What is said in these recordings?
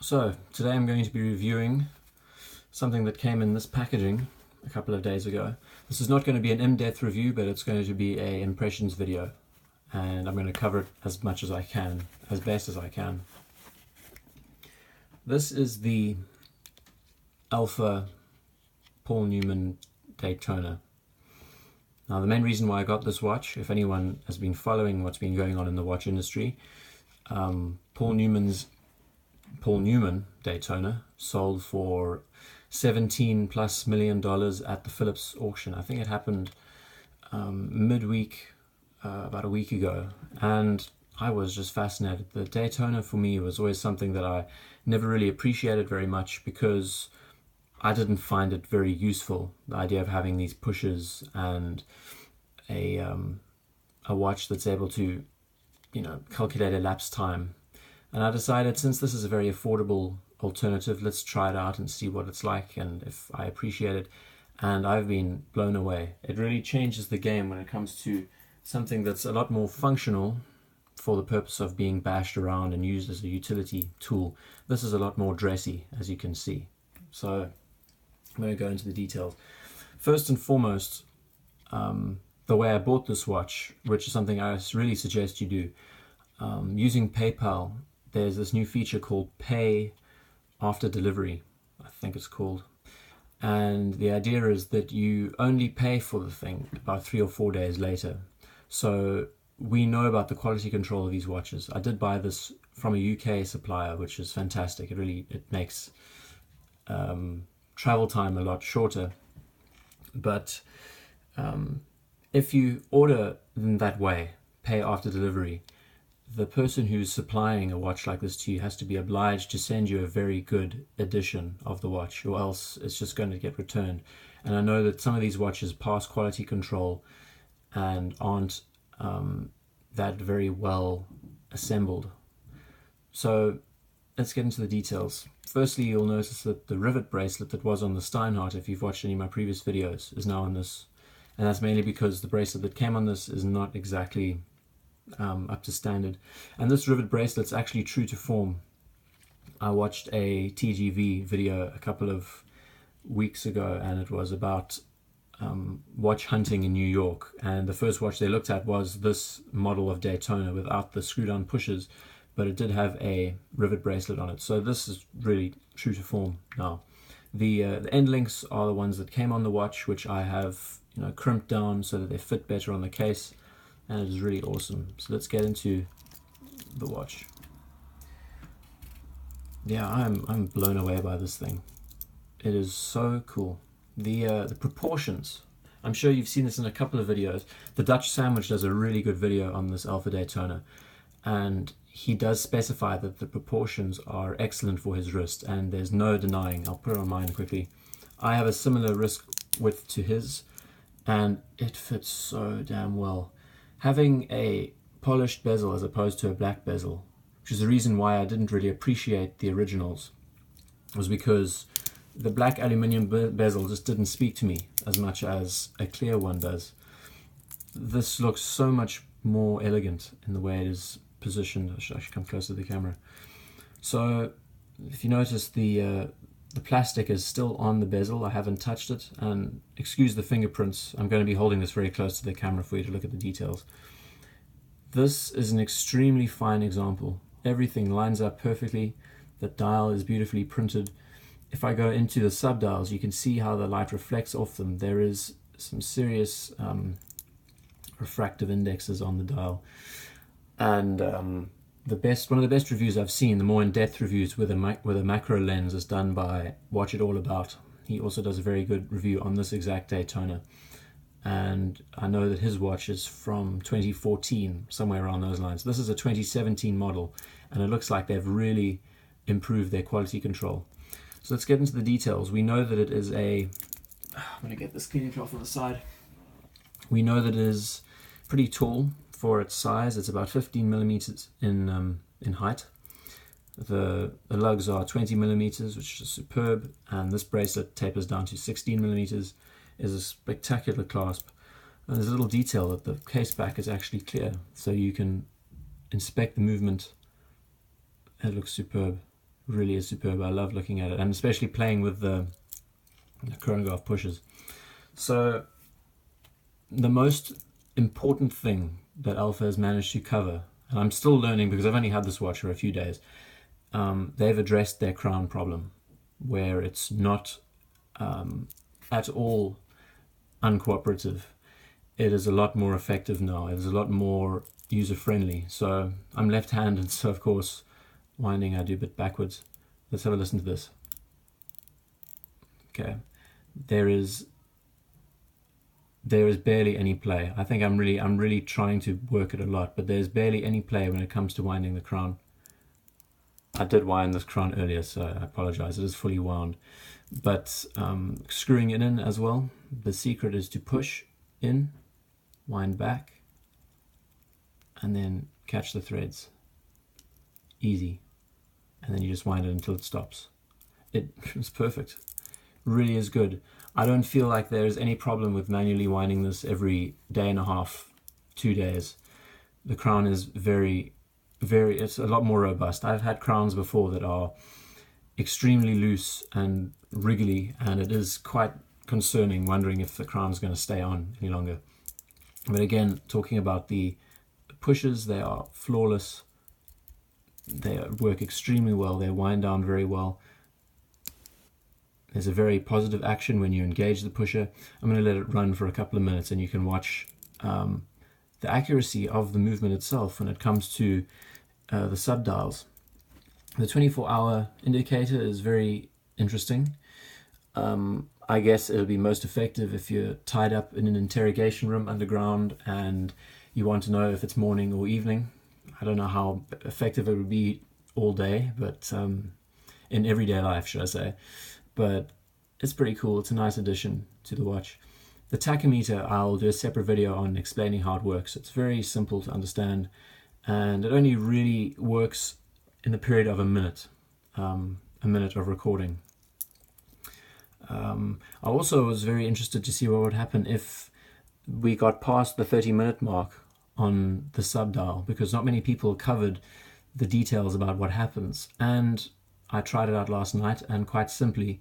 So today I'm going to be reviewing something that came in this packaging a couple of days ago. This is not going to be an in-depth review, but it's going to be an impressions video, and I'm going to cover it as much as I can, as best as I can. This is the Alpha Newman Daytona. Now, the main reason why I got this watch, if anyone has been following what's been going on in the watch industry, Paul Newman Daytona sold for $17+ million at the Phillips auction. I think it happened midweek, about a week ago, and I was just fascinated. The Daytona for me was always something that I never really appreciated very much because I didn't find it very useful, the idea of having these pushes and a watch that's able to, calculate elapsed time. And I decided, since this is a very affordable alternative, let's try it out and see what it's like and if I appreciate it. And I've been blown away. It really changes the game when it comes to something that's a lot more functional for the purpose of being bashed around and used as a utility tool. This is a lot more dressy, as you can see. So I'm going to go into the details. First and foremost, the way I bought this watch, which is something I really suggest you do, using PayPal, there's this new feature called Pay After Delivery, I think it's called. And the idea is that you only pay for the thing about 3 or 4 days later. So we know about the quality control of these watches. I did buy this from a UK supplier, which is fantastic. It makes travel time a lot shorter. But if you order them that way, pay after delivery, the person who's supplying a watch like this to you has to be obliged to send you a very good edition of the watch, or else it's just going to get returned. And I know that some of these watches pass quality control and aren't that very well assembled. So let's get into the details. Firstly, you'll notice that the rivet bracelet that was on the Steinhardt, if you've watched any of my previous videos, is now on this. And that's mainly because the bracelet that came on this is not exactly up to standard. And this rivet bracelet's actually true to form. I watched a TGV video a couple of weeks ago, and it was about watch hunting in New York. And the first watch they looked at was this model of Daytona without the screw-down pushes, but it did have a rivet bracelet on it. So this is really true to form now. The end links are the ones that came on the watch, which I have crimped down so that they fit better on the case, and it is really awesome. So let's get into the watch. Yeah, I'm blown away by this thing. It is so cool. The proportions, I'm sure you've seen this in a couple of videos. The Dutch Sandwich does a really good video on this Alpha Daytona, and he does specify that the proportions are excellent for his wrist, and there's no denying. I'll put it on mine quickly. I have a similar wrist width to his, and it fits so damn well. Having a polished bezel as opposed to a black bezel, which is the reason why I didn't really appreciate the originals, was because the black aluminium bezel just didn't speak to me as much as a clear one does. This looks so much more elegant in the way it is positioned. I should come closer to the camera. So if you notice, the plastic is still on the bezel. I haven't touched it, and excuse the fingerprints. I'm going to be holding this very close to the camera for you to look at the details. This is an extremely fine example. Everything lines up perfectly. The dial is beautifully printed. If I go into the sub-dials, you can see how the light reflects off them. There is some serious refractive indexes on the dial. And one of the best reviews I've seen, the more in-depth reviews with a macro lens, is done by Watch It All About. He also does a very good review on this exact Daytona. And I know that his watch is from 2014, somewhere around those lines. This is a 2017 model, and it looks like they've really improved their quality control. So let's get into the details. We know that it is I'm going to get this cleaning cloth on the side. We know that it is pretty tall for its size. It's about 15 millimeters in height. The lugs are 20 millimeters, which is superb, and this bracelet tapers down to 16 millimeters. Is a spectacular clasp. And there's a little detail that the case back is actually clear, so you can inspect the movement. It looks superb. Really is superb. I love looking at it, and especially playing with the chronograph pushes. So the most important thing that Alpha has managed to cover, and I'm still learning because I've only had this watch for a few days, they've addressed their crown problem, where it's not at all uncooperative. It is a lot more effective now. It is a lot more user-friendly. So I'm left-handed, so of course winding I do a bit backwards. Let's have a listen to this. Okay, there is barely any play. I think I'm really trying to work it a lot, but there's barely any play when it comes to winding the crown. I did wind this crown earlier, so I apologize. It is fully wound, but screwing it in as well. The secret is to push in, wind back, and then catch the threads. Easy. And then you just wind it until it stops. It's perfect. Really is good. I don't feel like there is any problem with manually winding this every day and a half, 2 days. The crown is it's a lot more robust. I've had crowns before that are extremely loose and wriggly, and it is quite concerning, wondering if the crown's going to stay on any longer. But again, talking about the pushes, they are flawless. They work extremely well. They wind down very well. There's a very positive action when you engage the pusher. I'm going to let it run for a couple of minutes, and you can watch the accuracy of the movement itself when it comes to the subdials. The 24-hour indicator is very interesting. I guess it'll be most effective if you're tied up in an interrogation room underground and you want to know if it's morning or evening. I don't know how effective it would be all day, but in everyday life, should I say. But it's pretty cool. It's a nice addition to the watch. The tachymeter, I'll do a separate video on explaining how it works. It's very simple to understand, and it only really works in the period of a minute of recording. I also was very interested to see what would happen if we got past the 30-minute mark on the subdial, because not many people covered the details about what happens. And I tried it out last night, and quite simply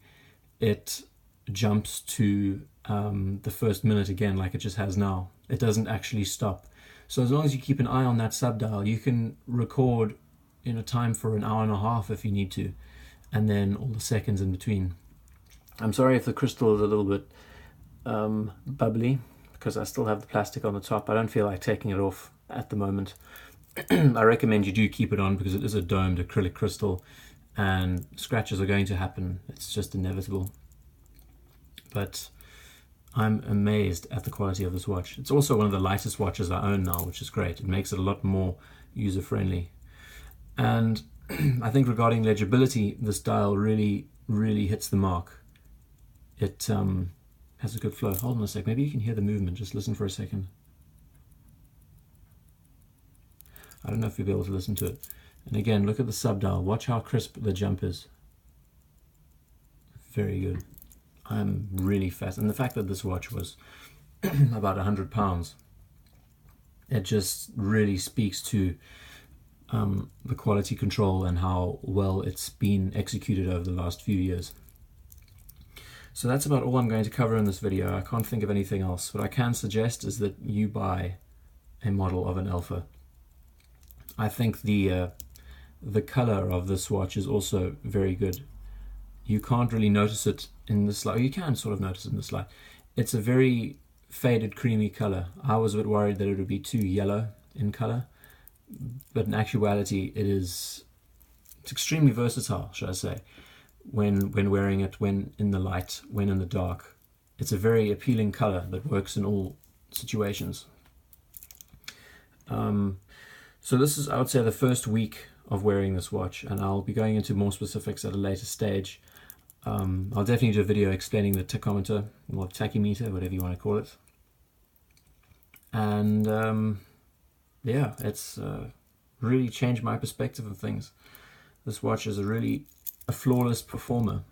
it jumps to the first minute again, like it just has now. It doesn't actually stop. So as long as you keep an eye on that subdial, you can record in a time for an hour and a half if you need to, and then all the seconds in between. I'm sorry if the crystal is a little bit bubbly, because I still have the plastic on the top. I don't feel like taking it off at the moment. I recommend you do keep it on, because it is a domed acrylic crystal and scratches are going to happen. It's just inevitable. But I'm amazed at the quality of this watch. It's also one of the lightest watches I own now, which is great. It makes it a lot more user-friendly. And I think regarding legibility, this dial really hits the mark. It has a good flow. Hold on a sec. Maybe you can hear the movement. Just listen for a second. I don't know if you'll be able to listen to it. And again, look at the subdial. Watch how crisp the jump is. Very good. I'm really fast. And the fact that this watch was about £100, it just really speaks to the quality control and how well it's been executed over the last few years. So that's about all I'm going to cover in this video. I can't think of anything else. What I can suggest is that you buy a model of an Alpha. I think the color of this watch is also very good. You can't really notice it in this light. You can sort of notice it in this light. It's a very faded, creamy color. I was a bit worried that it would be too yellow in color, but in actuality, it's extremely versatile, should I say. When wearing it, when in the light, when in the dark. It's a very appealing color that works in all situations. So this is, I would say, the first week of wearing this watch, and I'll be going into more specifics at a later stage. I'll definitely do a video explaining the tachometer, or tachymeter, whatever you want to call it. And yeah, it's really changed my perspective of things. This watch is a flawless performer.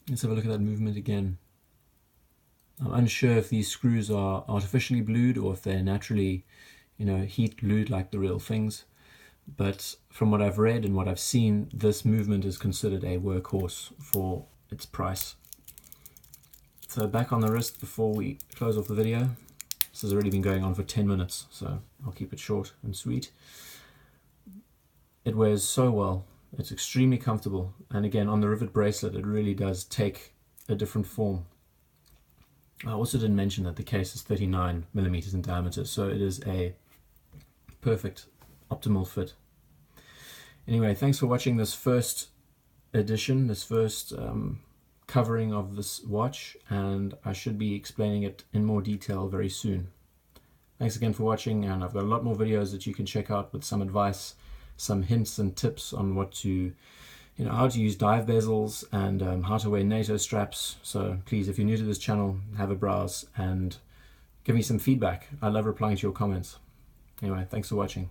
Let's have a look at that movement again. I'm unsure if these screws are artificially blued or if they're naturally, heat glued like the real things. but from what I've read and what I've seen, this movement is considered a workhorse for its price. So back on the wrist before we close off the video. This has already been going on for 10 minutes, so I'll keep it short and sweet. It wears so well. It's extremely comfortable, and again on the rivet bracelet it really does take a different form. I also didn't mention that the case is 39mm in diameter, so it is a perfect optimal fit. Anyway, thanks for watching this first edition, this first covering of this watch, and I should be explaining it in more detail very soon. Thanks again for watching, and I've got a lot more videos that you can check out with some advice, some hints and tips on what to, how to use dive bezels and how to wear NATO straps. So please, if you're new to this channel, have a browse and give me some feedback. I love replying to your comments. Anyway, thanks for watching.